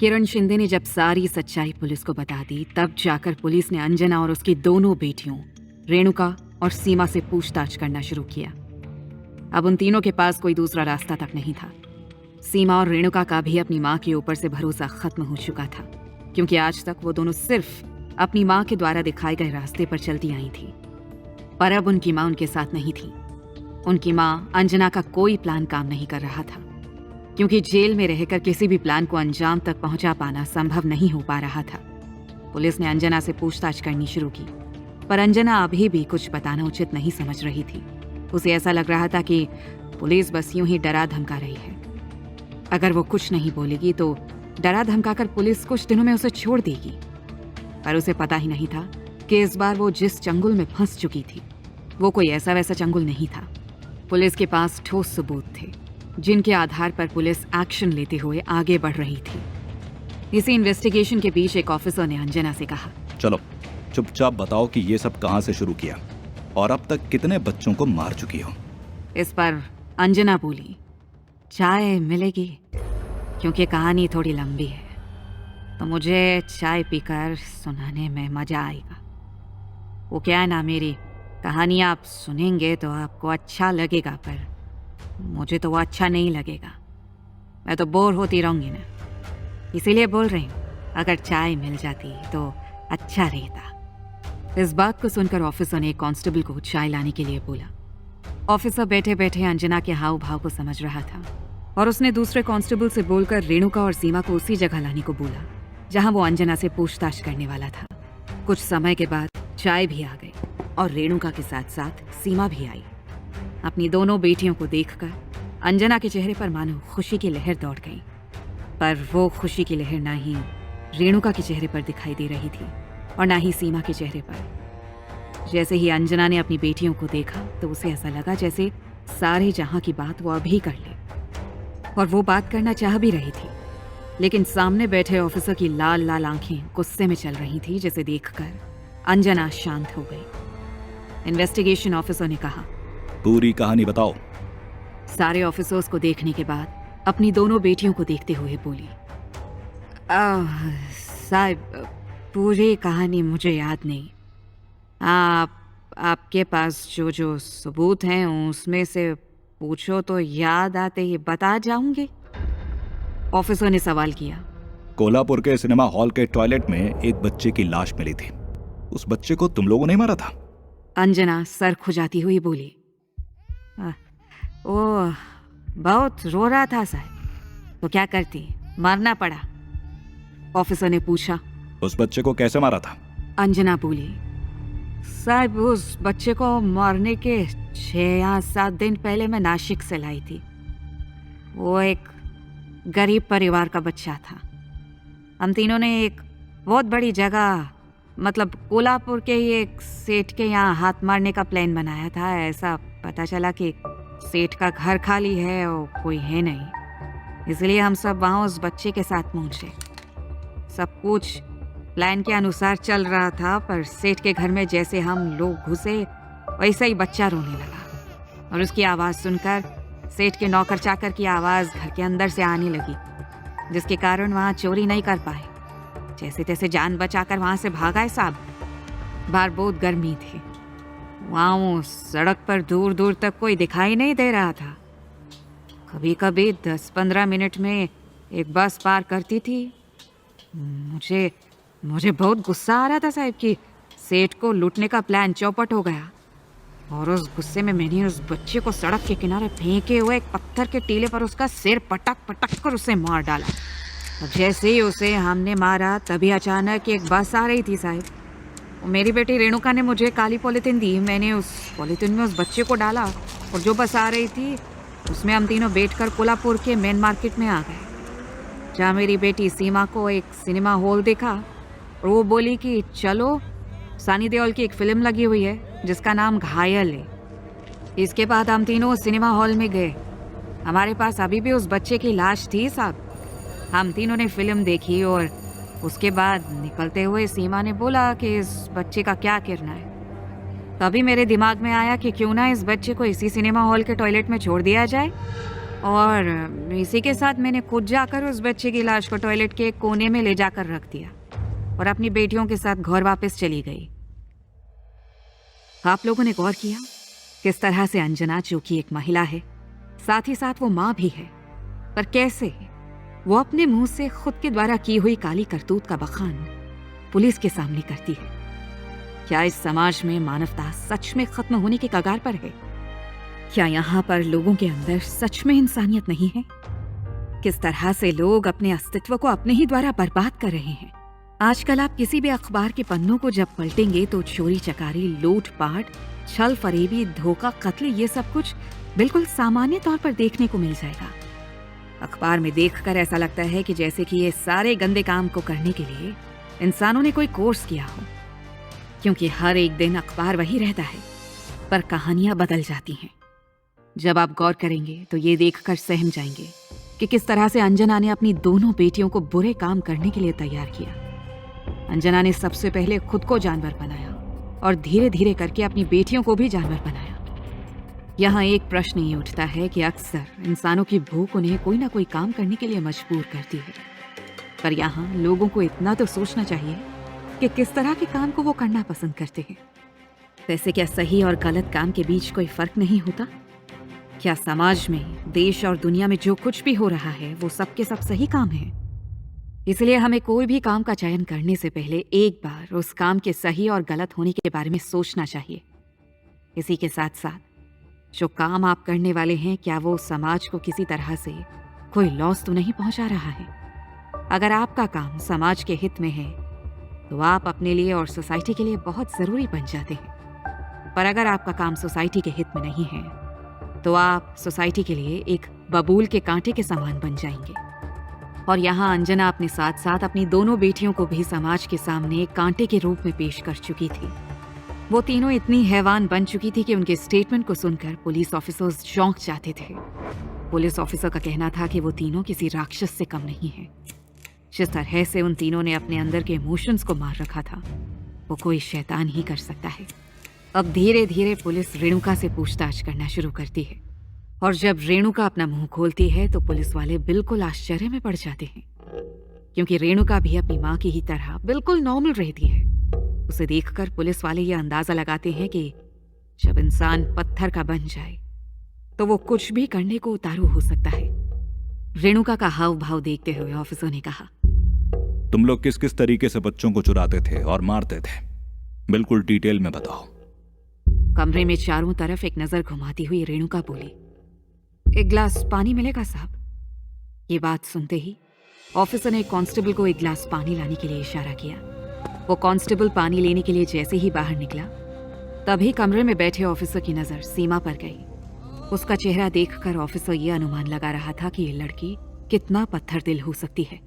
किरण शिंदे ने जब सारी सच्चाई पुलिस को बता दी, तब जाकर पुलिस ने अंजना और उसकी दोनों बेटियों रेणुका और सीमा से पूछताछ करना शुरू किया। अब उन तीनों के पास कोई दूसरा रास्ता तक नहीं था। सीमा और रेणुका का भी अपनी माँ के ऊपर से भरोसा खत्म हो चुका था, क्योंकि आज तक वो दोनों सिर्फ अपनी माँ के द्वारा दिखाए गए रास्ते पर चलती आई थी। पर अब उनकी माँ उनके साथ नहीं थी। उनकी माँ अंजना का कोई प्लान काम नहीं कर रहा था, क्योंकि जेल में रहकर किसी भी प्लान को अंजाम तक पहुंचा पाना संभव नहीं हो पा रहा था। पुलिस ने अंजना से पूछताछ करनी शुरू की, पर अंजना अभी भी कुछ बताना उचित नहीं समझ रही थी। उसे ऐसा लग रहा था कि पुलिस बस यूं ही डरा धमका रही है। अगर वो कुछ नहीं बोलेगी तो डरा धमकाकर पुलिस कुछ दिनों में उसे छोड़ देगी। पर उसे पता ही नहीं था कि इस बार वो जिस चंगुल में फंस चुकी थी वो कोई ऐसा वैसा चंगुल नहीं था। पुलिस के पास ठोस सबूत थे, जिनके आधार पर पुलिस एक्शन लेते हुए आगे बढ़ रही थी। इसी इन्वेस्टिगेशन के बीच एक ऑफिसर ने अंजना से कहा, चलो चुपचाप बताओ कि ये सब कहाँ से शुरू किया और अब तक कितने बच्चों को मार चुकी हो। इस पर अंजना बोली, चाय मिलेगी? क्योंकि कहानी थोड़ी लंबी है तो मुझे चाय पीकर सुनाने में मजा आएगा। वो क्या है ना, मेरी कहानी आप सुनेंगे तो आपको अच्छा लगेगा, पर मुझे तो वो अच्छा नहीं लगेगा। मैं तो बोर होती रहूंगी ना, इसीलिए बोल रही हूँ, अगर चाय मिल जाती तो अच्छा रहता। इस बात को सुनकर ऑफिसर ने एक कांस्टेबल को चाय लाने के लिए बोला। ऑफिसर बैठे बैठे अंजना के हाव भाव को समझ रहा था और उसने दूसरे कांस्टेबल से बोलकर रेणुका और सीमा को उसी जगह लाने को बोला जहां वो अंजना से पूछताछ करने वाला था। कुछ समय के बाद चाय भी आ गई और रेणुका के साथ साथ सीमा भी आई। अपनी दोनों बेटियों को देखकर अंजना के चेहरे पर मानो खुशी की लहर दौड़ गई, पर वो खुशी की लहर ना ही रेणुका के चेहरे पर दिखाई दे रही थी और ना ही सीमा के चेहरे पर। जैसे ही अंजना ने अपनी बेटियों को देखा तो उसे ऐसा लगा जैसे सारे जहां की बात वो अभी कर ले, और वो बात करना चाह भी रही थी, लेकिन सामने बैठे ऑफिसर की लाल लाल आंखें गुस्से में चल रही थी, जिसे देखकर अंजना शांत हो गई। इन्वेस्टिगेशन ऑफिसर ने कहा, पूरी कहानी बताओ। सारे ऑफिसर्स को देखने के बाद अपनी दोनों बेटियों को देखते हुए बोली, साहब पूरी कहानी मुझे याद नहीं। आपके पास जो जो सबूत हैं उसमें से पूछो तो याद आते ही बता जाऊंगी। ऑफिसर ने सवाल किया। कोल्हापुर के सिनेमा हॉल के टॉयलेट में एक बच्चे की लाश मिली थी। उस बच्चे को तुम लोगों ने मारा था? अंजना सर खुजाती हुई बोली, ओ बहुत रो रहा था साहब, तो क्या करती, मारना पड़ा। ऑफिसर ने पूछा, उस बच्चे को कैसे मारा था? अंजना बोली, साहब उस बच्चे को मारने के 6 या 7 दिन पहले मैं नासिक से लाई थी। वो एक गरीब परिवार का बच्चा था। हम तीनों ने एक बहुत बड़ी जगह, मतलब कोल्हापुर के ही एक सेठ के यहाँ हाथ मारने का प्लान बनाया था। ऐसा पता चला कि सेठ का घर खाली है और कोई है नहीं, इसलिए हम सब वहाँ उस बच्चे के साथ पहुँचे। सब कुछ प्लान के अनुसार चल रहा था, पर सेठ के घर में जैसे हम लोग घुसे वैसे ही बच्चा रोने लगा और उसकी आवाज़ सुनकर सेठ के नौकर चाकर की आवाज़ घर के अंदर से आने लगी, जिसके कारण वहाँ चोरी नहीं कर पाए। जैसे तैसे जान बचाकर वहाँ से भाग आए साहब। बाहर बहुत गर्मी थी, वहाँ वो सड़क पर दूर दूर तक कोई दिखाई नहीं दे रहा था। कभी कभी 10-15 मिनट में एक बस पार करती थी। मुझे बहुत गुस्सा आ रहा था साहब कि सेठ को लूटने का प्लान चौपट हो गया, और उस गुस्से में मैंने उस बच्चे को सड़क के किनारे फेंके हुए एक पत्थर के टीले पर उसका सिर पटक पटक कर उसे मार डाला। और जैसे ही उसे हमने मारा तभी अचानक एक बस आ रही थी साहब। मेरी बेटी रेणुका ने मुझे काली पॉलीथीन दी, मैंने उस पॉलीथीन में उस बच्चे को डाला और जो बस आ रही थी उसमें हम तीनों बैठकर कोल्हापुर के मेन मार्केट में आ गए, जहाँ मेरी बेटी सीमा को एक सिनेमा हॉल देखा और वो बोली कि चलो, सनी देओल की एक फिल्म लगी हुई है जिसका नाम घायल है। इसके बाद हम तीनों सिनेमा हॉल में गए। हमारे पास अभी भी उस बच्चे की लाश थी साहब। हम तीनों ने फिल्म देखी और उसके बाद निकलते हुए सीमा ने बोला कि इस बच्चे का क्या करना है। तभी मेरे दिमाग में आया कि क्यों ना इस बच्चे को इसी सिनेमा हॉल के टॉयलेट में छोड़ दिया जाए। और इसी के साथ मैंने खुद जाकर उस बच्चे की लाश को टॉयलेट के कोने में ले जाकर रख दिया और अपनी बेटियों के साथ घर वापस चली गई। आप लोगों ने गौर किया किस तरह से अंजना, जो कि एक महिला है, साथ ही साथ वो माँ भी है, पर कैसे वो अपने मुंह से खुद के द्वारा की हुई काली करतूत का बखान पुलिस के सामने करती है। क्या इस समाज में मानवता सच में खत्म होने के कगार पर है? क्या यहाँ पर लोगों के अंदर सच में इंसानियत नहीं है? किस तरह से लोग अपने अस्तित्व को अपने ही द्वारा बर्बाद कर रहे हैं। आजकल आप किसी भी अखबार के पन्नों को जब पलटेंगे तो चोरी चकारी, लूटपाट, छल फरेबी, धोखा, कत्ल, ये सब कुछ बिल्कुल सामान्य तौर पर देखने को मिल जाएगा। अखबार में देखकर ऐसा लगता है कि जैसे कि ये सारे गंदे काम को करने के लिए इंसानों ने कोई कोर्स किया हो, क्योंकि हर एक दिन अखबार वही रहता है, पर कहानियां बदल जाती हैं। जब आप गौर करेंगे तो ये देखकर सहम जाएंगे कि किस तरह से अंजना ने अपनी दोनों बेटियों को बुरे काम करने के लिए तैयार किया। अंजना ने सबसे पहले खुद को जानवर बनाया और धीरे धीरे करके अपनी बेटियों को भी जानवर बनाया। यहाँ एक प्रश्न ये उठता है कि अक्सर इंसानों की भूख उन्हें कोई ना कोई काम करने के लिए मजबूर करती है, पर यहाँ लोगों को इतना तो सोचना चाहिए कि किस तरह के काम को वो करना पसंद करते हैं। वैसे क्या सही और गलत काम के बीच कोई फर्क नहीं होता? क्या समाज में, देश और दुनिया में जो कुछ भी हो रहा है वो सब के सब सही काम है? इसलिए हमें कोई भी काम का चयन करने से पहले एक बार उस काम के सही और गलत होने के बारे में सोचना चाहिए। इसी के साथ साथ जो काम आप करने वाले हैं, क्या वो समाज को किसी तरह से कोई लॉस तो नहीं पहुंचा रहा है? अगर आपका काम समाज के हित में है तो आप अपने लिए और सोसाइटी के लिए बहुत जरूरी बन जाते हैं, पर अगर आपका काम सोसाइटी के हित में नहीं है तो आप सोसाइटी के लिए एक बबूल के कांटे के समान बन जाएंगे। और यहाँ अंजना अपने साथ साथ अपनी दोनों बेटियों को भी समाज के सामने एक कांटे के रूप में पेश कर चुकी थी। वो तीनों इतनी हैवान बन चुकी थी कि उनके स्टेटमेंट को सुनकर पुलिस ऑफिसर्स चौंक जाते थे। पुलिस ऑफिसर का कहना था कि वो तीनों किसी राक्षस से कम नहीं है। जिस तरह से उन तीनों ने अपने अंदर के इमोशंस को मार रखा था, वो कोई शैतान ही कर सकता है। अब धीरे धीरे पुलिस रेणुका से पूछताछ करना शुरू करती है, और जब रेणुका अपना मुंह खोलती है तो पुलिस वाले बिल्कुल आश्चर्य में पड़ जाते हैं, क्योंकि रेणुका भी अपनी माँ की ही तरह बिल्कुल नॉर्मल रहती है। उसे देखकर पुलिस वाले ये अंदाजा लगाते हैं कि जब इंसान पत्थर का बन जाए तो वो कुछ भी करने को उतारू हो सकता है। रेणुका का हाव भाव देखते हुए ऑफिसर ने कहा, तुम लोग किस किस तरीके से बच्चों को चुराते थे और मारते थे, बिल्कुल डिटेल में बताओ। कमरे में चारों तरफ एक नजर घुमाती हुई रेणुका बोली, एक गिलास पानी मिलेगा साहब? ये बात सुनते ही ऑफिसर ने कांस्टेबल को एक गिलास पानी लाने के लिए इशारा किया। वो कांस्टेबल पानी लेने के लिए जैसे ही बाहर निकला, तभी कमरे में बैठे ऑफिसर की नजर सीमा पर गई। उसका चेहरा देखकर ऑफिसर ये अनुमान लगा रहा था कि ये लड़की कितना पत्थर दिल हो सकती है।